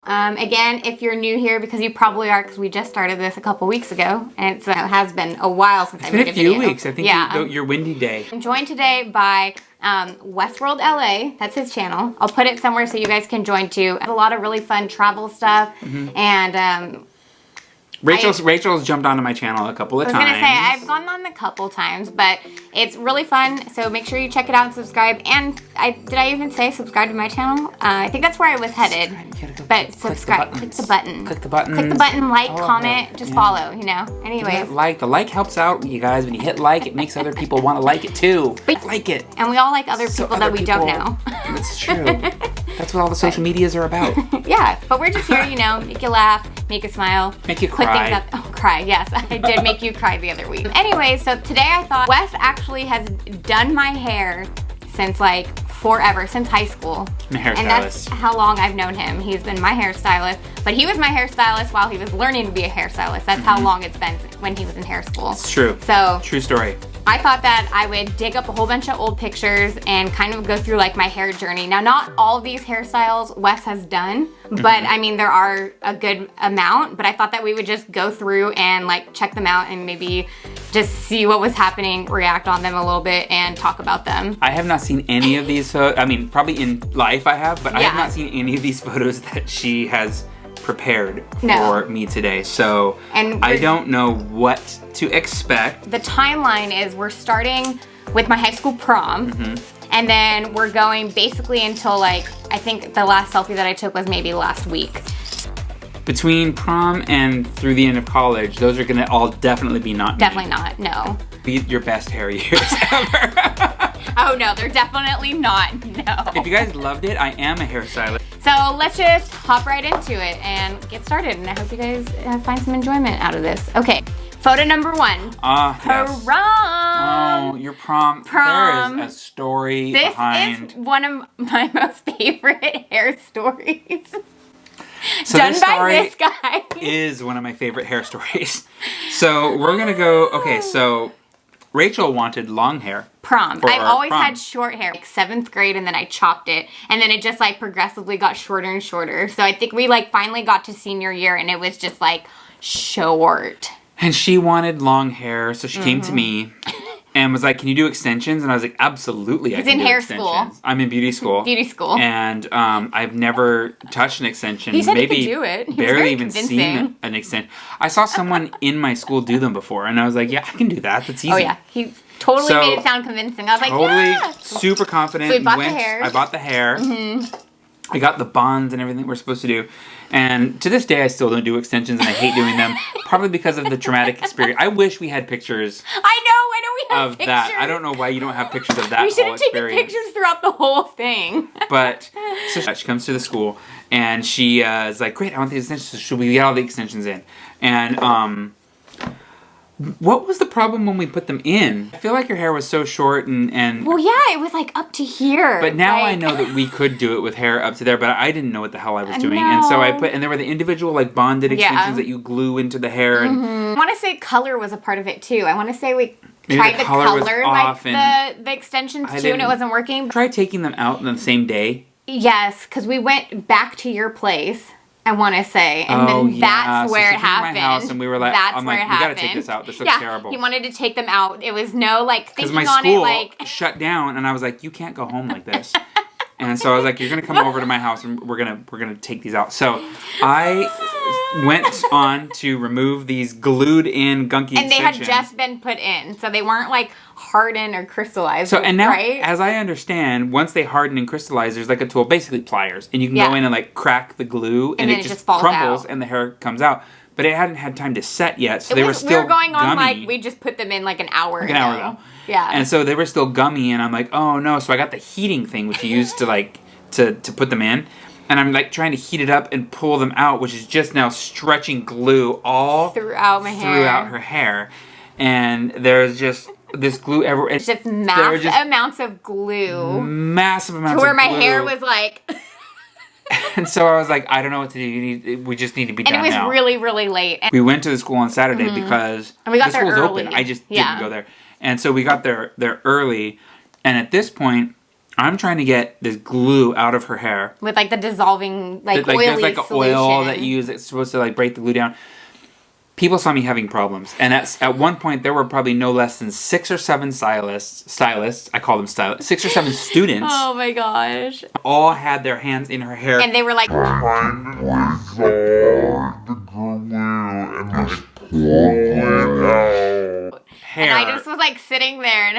Again, if you're new here, because you probably are, because we just started this a couple weeks ago, and it has been a while since I made a video. It's been a few weeks. I think your windy day. I'm joined today by Westworld LA. That's his channel. I'll put it somewhere so you guys can join too. A lot of really fun travel stuff, and Rachel's jumped onto my channel a couple of times. I was gonna say, I've gone on a couple times, but it's really fun, so make sure you check it out and subscribe. And did I even say subscribe to my channel? I think that's where I was headed. But subscribe, click the button. Click the button. Click the button, like, comment, just follow, you know. Anyways. The like helps out, you guys. When you hit like, it makes other people want to like it too. Like it. And we all like other people that we don't know. That's true. That's what all the social medias are about. Yeah, but we're just here, you know, make you laugh, make you smile. Make you cry. Put things up. Oh, cry, yes. I did make you cry the other week. Anyway, so today I thought Wes actually has done my hair since like forever, since high school. And that's how long I've known him. He's been my hairstylist, but he was my hairstylist while he was learning to be a hairstylist. That's how long it's been when he was in hair school. It's true. So true story. I thought that I would dig up a whole bunch of old pictures and kind of go through like my hair journey. Now, not all of these hairstyles Wes has done, but I mean, there are a good amount, but I thought that we would just go through and like check them out and maybe just see what was happening, react on them a little bit, and talk about them. I have not seen any of these photos. I mean, probably in life I have, but I have not seen any of these photos that she has prepared for me today. So I don't know what to expect. The timeline is we're starting with my high school prom, and then we're going basically until like, I think the last selfie that I took was maybe last week. Between prom and through the end of college, those are gonna all definitely be not me. Definitely not, no. Be your best hair years ever. Oh no, they're definitely not, no. If you guys loved it, I am a hairstylist. So let's just hop right into it and get started, and I hope you guys find some enjoyment out of this. Okay, photo number 1. Yes. Prom! Oh, your prom. There is a story behind. This is one of my most favorite hair stories. So done by this guy. Is one of my favorite hair stories. So we're gonna go, okay, so Rachel wanted long hair. Prom. I've always had short hair, like 7th grade, and then I chopped it, and then it just like progressively got shorter and shorter. So I think we like finally got to senior year, and it was just like short. And she wanted long hair, so she came to me and was like, "Can you do extensions?" And I was like, "Absolutely, I can do extensions." He's in hair school. I'm in beauty school. Beauty school. And I've never touched an extension. He said he could do it. He barely even seen an extension. I saw someone in my school do them before, and I was like, "Yeah, I can do that. That's easy." Oh yeah, he totally made it sound convincing. I was like, "Yeah." Super confident. So we bought the hair. I bought the hair. I got the bonds and everything we're supposed to do. And to this day, I still don't do extensions, and I hate doing them, probably because of the traumatic experience. I wish we had pictures. I know we have pictures. That. I don't know why you don't have pictures of that. We should have taken pictures throughout the whole thing. But so she comes to the school, and she is like, "Great, I want the extensions. So should we get all the extensions in?" And what was the problem when we put them in? I feel like your hair was so short and well, yeah, it was like up to here. But now I know that we could do it with hair up to there, but I didn't know what the hell I was doing. And so and there were the individual like bonded extensions that you glue into the hair. And I want to say color was a part of it too. I want to say we tried to color like the extensions too, and it wasn't working. Try taking them out on the same day. Yes, because we went back to your place, I want to say, and then that's where it happened. My house, and we were like, "I'm like, we gotta take this out. This looks terrible." He wanted to take them out. It was no like thinking on it. Because my school like shut down, and I was like, "You can't go home like this." And so I was like, "You're gonna come over to my house, and we're gonna take these out." So I went on to remove these glued-in gunky extensions. And they had just been put in, so they weren't like hardened or crystallized. So and now, as I understand, once they harden and crystallize, there's like a tool, basically pliers, and you can go in and like crack the glue, and it just crumbles, and the hair comes out. But it hadn't had time to set yet, so they were still. We were going on like we just put them in like an hour ago. Yeah. And so they were still gummy, and I'm like, "Oh no!" So I got the heating thing, which you use to like to put them in. And I'm like trying to heat it up and pull them out, which is just now stretching glue all throughout her hair. And there's just this glue everywhere. It's just massive amounts of glue. Massive amounts of glue. To where my hair was like... And so I was like, I don't know what to do. We just need to be done now. And it was really, really late. We went to the school on Saturday because the school was open. I just didn't go there. And so we got there early. And at this point... I'm trying to get this glue out of her hair. With like the dissolving, like oily there's like an solution. oil that you use that's supposed to like break the glue down. People saw me having problems, and at one point there were probably no less than 6 or 7 stylists. I call them stylists. 6 or 7 students. Oh my gosh! All had their hands in her hair, And they were like, trying to resolve the glue and like pull it out. hair, and I just was like sitting there,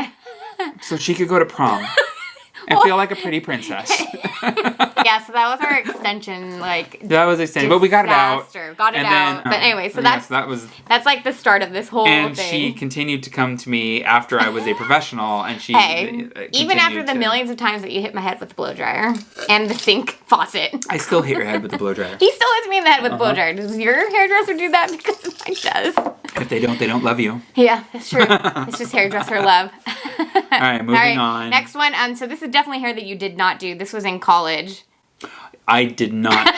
and so she could go to prom and feel like a pretty princess. yeah. So that was our extension, like. That was extended, but we got it out. Disaster. Got it And out. then, But anyway, so yeah, that was. that's like the start of this whole And thing. she continued to come to me after I was a professional, and she Even after continued the to- millions of times that you hit my head with the blow dryer and the sink faucet. I still hit your head with the blow dryer. He still hits me in the head with the blow Uh-huh. dryer. Does your hairdresser do that? Because mine does. If they don't love you. Yeah, that's true. It's just hairdresser love. All right, moving on. Next one. So this is definitely hair that you did not do. This was in college. I did not.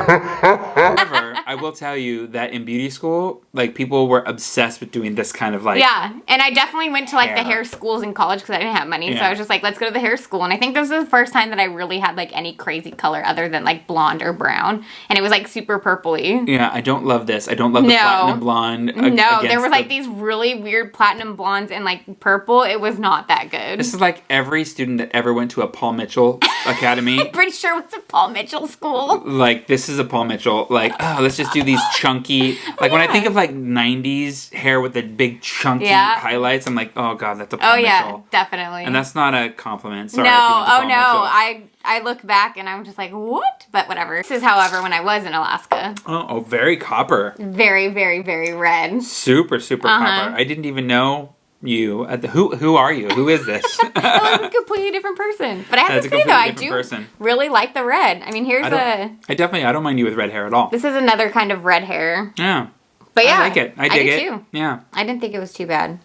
However, I will tell you that in beauty school, like people were obsessed with doing this kind of like. Yeah, and I definitely went to like the Hair. hair schools in college because I didn't have money. So Yeah. I was just like, let's go to the hair school. And I think this was the first time that I really had like any crazy color other than like blonde or brown. And it was like super purpley. Yeah, I don't love this. I don't love the No. platinum blonde. No, there against was like the- these really weird platinum blondes and like purple. It was not that good. This is like every student that ever went to a Paul Mitchell academy. Pretty sure it was a Paul Mitchell school. Like, this is a Paul Mitchell. Like, oh, let's just do these chunky. Like, when I think of like 90s hair with the big chunky Yeah. highlights, I'm like, oh god, that's a Paul Oh Mitchell. yeah, definitely. And that's not a compliment. Sorry. no, if you went to oh Paul no. Mitchell. I look back and I'm just like, what? But whatever. This is, however, when I was in Alaska. Oh, very copper. Very, very, very red. Super, super Uh-huh. copper. I didn't even know you. Who are you? Who is this? I'm a completely different person. But I have That's to a say though, I completely do different person. really like the red. I mean, here's I don't mind you with red hair at all. this is another kind of red hair. Yeah. But yeah, I like it. I dig do it. too. Yeah. I didn't think it was too bad.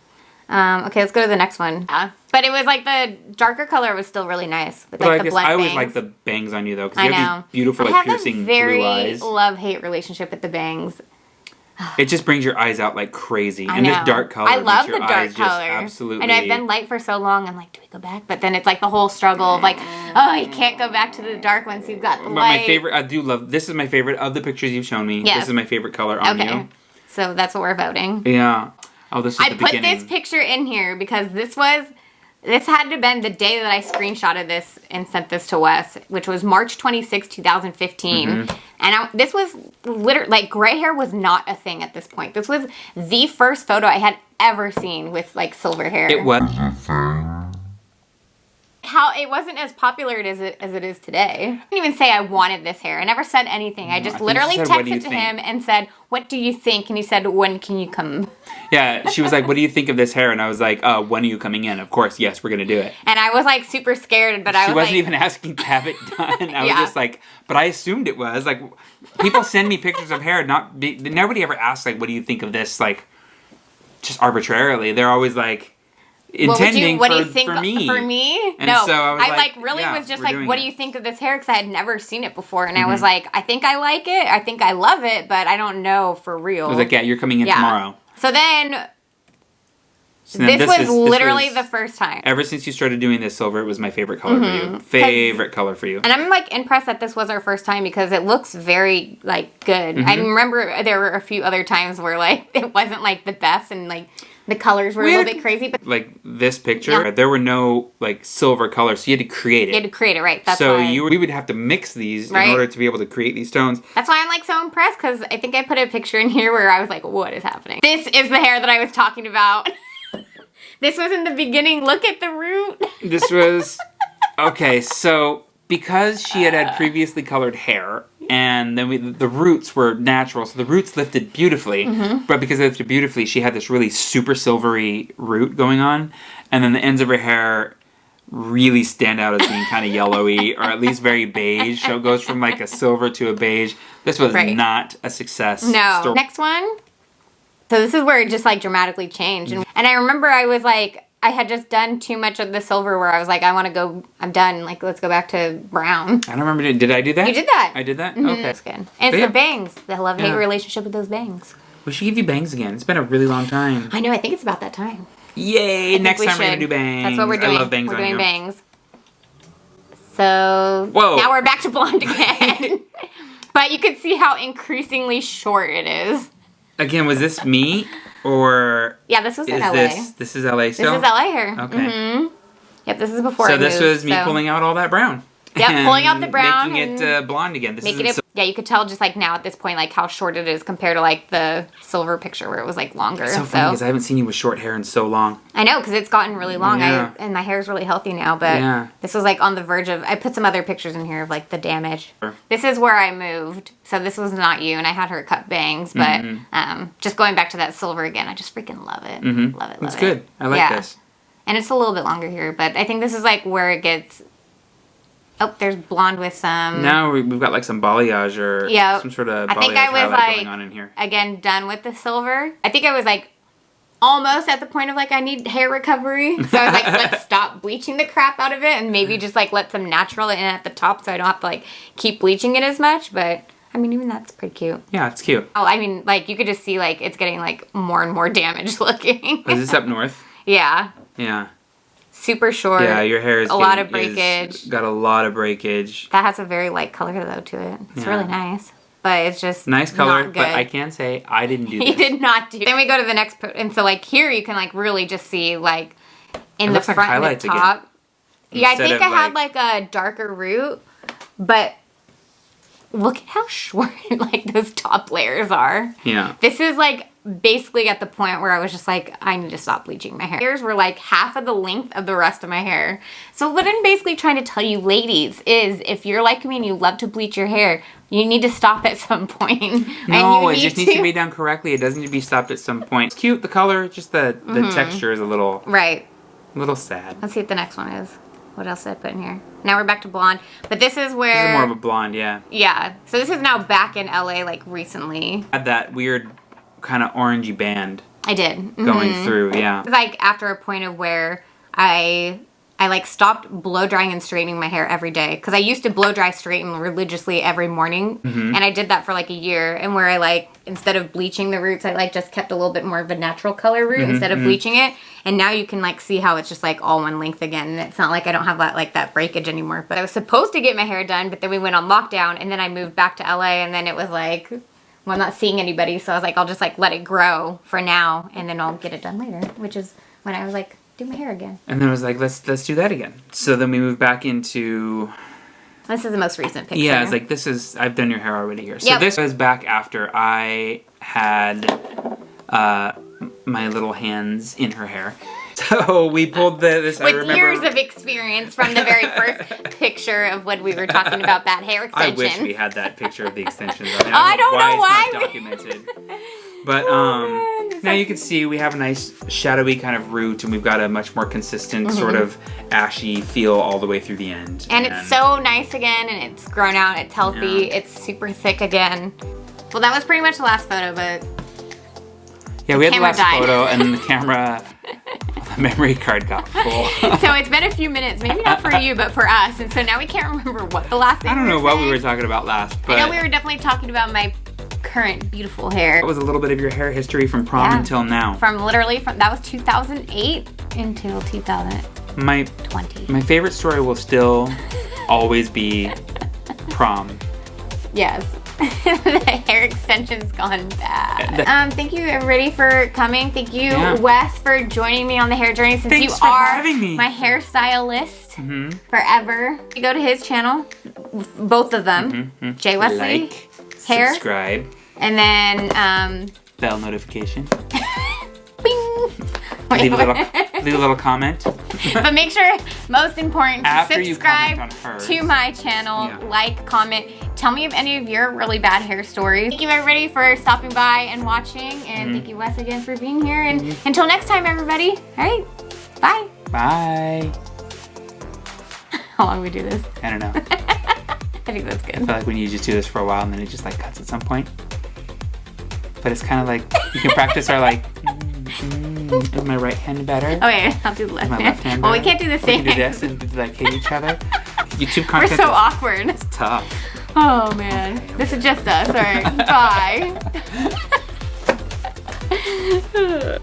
Okay, let's go to the next one. Yeah. But it was like the darker color was still really nice. With But like I the guess blunt I always bangs. like the bangs on you though, because I you have know. these beautiful, I like have piercing a very blue eyes. love-hate relationship with the bangs. It just brings your eyes out like crazy. I And know. this dark color I love makes your the dark eyes just color. absolutely. I know I've been light for so long. I'm like, do we go back? But then it's like the whole struggle of like, oh, you can't go back to the dark once you've got the But light. my favorite, I do love. This is my favorite of the pictures you've shown me. Yes. This is my favorite color on Okay, you. so that's what we're voting. Yeah. Oh, this is I the put beginning. this picture in here because this had to have been the day that I screenshotted this and sent this to Wes, which was March 26, 2015. Mm-hmm. And this was literally, like, gray hair was not a thing at this point. This was the first photo I had ever seen with, like, silver hair. It was. How it wasn't as popular as it is today. I didn't even say I wanted this hair. I never said anything. I just I think literally she said, "What do you texted to think?" him and said, "What do you think?" And he said, "When can you come?" Yeah, she was like, "What do you think of this hair?" And I was like, "When are you coming in?" Of course, yes, we're gonna do it. And I was like super scared, but I She was wasn't like, even asking to have it done. I Yeah. was just like, but I assumed it was like, people send me pictures of hair. Nobody ever asks like, "What do you think of this?" Like, just arbitrarily. They're always like. Intending what do you think for me. For me? And no, so I was like, really yeah, was just we're like, doing what it. do you think of this hair? Because I had never seen it before, and I was like, I think I like it. I think I love it, but I don't know for real. I was like, yeah, you're coming in Yeah. tomorrow. So then, So then this was is- literally was- the first time. Ever since you started doing this, silver, it was my favorite color for you. Favorite color for you. And I'm like impressed that this was our first time because it looks very like good. I remember there were a few other times where like it wasn't like the best and like the colors were a little bit crazy, but Like this picture, Yeah. there were no like silver colors, so you had to create you had it. to create it right. That's So why. we would have to mix these Right. in order to be able to create these tones. That's why I'm like so impressed because I think I put a picture in here where I was like, what is happening? This is the hair that I was talking about. This was in the beginning. Look at the root. This was okay. So because she had previously colored hair, and then the roots were natural, so the roots lifted beautifully. But because they lifted beautifully, she had this really super silvery root going on, and then the ends of her hair really stand out as being kind of yellowy, or at least very beige. So it goes from like a silver to a beige. This was Right. not a success. No. story. Next one. So this is where it just like dramatically changed. And I remember I was like, I had just done too much of the silver where I was like, I want to go, I'm done. Like, let's go back to brown. I don't remember. Did I do that? You did that. I did that? Mhm. Okay. That's good. And it's But yeah. the bangs. The love-hate Yeah. relationship with those bangs. We should give you bangs again. It's been a really long time. I know, I think it's about that time. Yay! Next time we're gonna do bangs. That's what we're doing. I love bangs we're on doing you. bangs. So Whoa. now we're back to blonde again. But you can see how increasingly short it is. Again, was this me or Yeah, this was in is LA. this is LA still? This is LA hair. Okay. Mm-hmm. Yep, this is before I So this moved, was me pulling out all that brown. Yep, and pulling out the brown making it blonde again. This making is it. Yeah, you could tell just like now at this point like how short it is compared to like the silver picture where it was like longer. so funny because I haven't seen you with short hair in so long. I know because it's gotten really long. Yeah. And my hair is really healthy now. But this was like on the verge of. I put some other pictures in here of like the damage. Sure. This is where I moved, so this was not you. And I had her cut bangs, but just going back to that silver again, I just freaking love it. Love it. It's good. I like this. And it's a little bit longer here, but I think this is like where it gets. Oh, there's blonde with some. Now we've got like some balayage or some sort of balayage I think I was highlight like going on in here. again done with the silver. I think I was like almost at the point of like I need hair recovery. So I was like, let's stop bleaching the crap out of it and maybe just like let some natural in at the top so I don't have to like keep bleaching it as much. But I mean, even that's pretty cute. Yeah, it's cute. Oh, I mean, like you could just see like it's getting like more and more damaged looking. Is this up north? Yeah. Yeah. Super short. Yeah, your hair is a lot of breakage. Got a lot of breakage. That has a very light color though to it. It's really nice. But it's just nice color, not good. but I can say I didn't do this. You did not do. Then we go to the next, and so like here you can like really just see like in the looks like front and the highlights top. again. Yeah, I Instead think of, I had like a darker root, but look at how short like those top layers are. Yeah. This is like basically at the point where I was just like, I need to stop bleaching my hair. Hairs were like half of the length of the rest of my hair. So what I'm basically trying to tell you ladies is if you're like me and you love to bleach your hair, you need to stop at some point. No, it just needs to be done correctly. It doesn't need to be stopped at some point. It's cute, the color, just the texture is a little sad. Let's see what the next one is. What else did I put in here? Now we're back to blonde. But this is where... This is more of a blonde, yeah. Yeah. So this is now back in LA like recently. Had that weird kind of orangey band. I did. Going through, yeah. Like after a point of where I like stopped blow drying and straightening my hair every day because I used to blow dry straighten religiously every morning and I did that for like a year and where I like instead of bleaching the roots I like just kept a little bit more of a natural color root instead of bleaching it and now you can like see how it's just like all one length again and it's not like I don't have that like that breakage anymore. But I was supposed to get my hair done but then we went on lockdown and then I moved back to LA and then it was like well, I'm not seeing anybody so I was like I'll just like let it grow for now and then I'll get it done later, which is when I was like do my hair again. And then I was like, let's do that again. So then we moved back into... This is the most recent picture. Yeah, it's like I've done your hair already here. So this was back after I had my little hands in her hair. So we pulled this. With I remember, years of experience from the very first picture of when we were talking about that hair I extension. wish we had that picture of the extensions. I don't know why. It's not documented. But now you can see we have a nice shadowy kind of root and we've got a much more consistent sort of ashy feel all the way through the end. And it's so nice again and it's grown out, it's healthy, it's super thick again. Well, that was pretty much the last photo, but yeah, we had the last died. photo and then the camera, the memory card got full. So it's been a few minutes, maybe not for you, but for us. And so now we can't remember what the last thing I don't know what we were saying. talking about last, but I know we were definitely talking about my current beautiful hair. That was a little bit of your hair history from prom until now. From that was 2008 until 2020. My favorite story will still always be prom. Yes. The hair extension's gone bad. Thank you everybody for coming. Thank you, Wes, for joining me on the hair journey since Thanks you for are having me. my hairstylist forever. You go to his channel, both of them, Jay Wesley Hair, subscribe, and then bell notification. bing. Leave a little comment. But make sure, most important, to After you subscribe comment on hers. to my channel, like, comment. Tell me of any of your really bad hair stories. Thank you everybody for stopping by and watching, and thank you Wes again for being here. And until next time, everybody. All right, bye. Bye. How long do we do this? I don't know. I think that's I good. feel like when you just do this for a while and then it just like cuts at some point. But it's kind of like you can practice our like. Is my right hand better? Okay, I'll do the left My hand. left hand Well, we better? can't do the We same. can do this and like hit each other. YouTube We're content so is awkward. tough. Oh man, this is just us. All right, bye.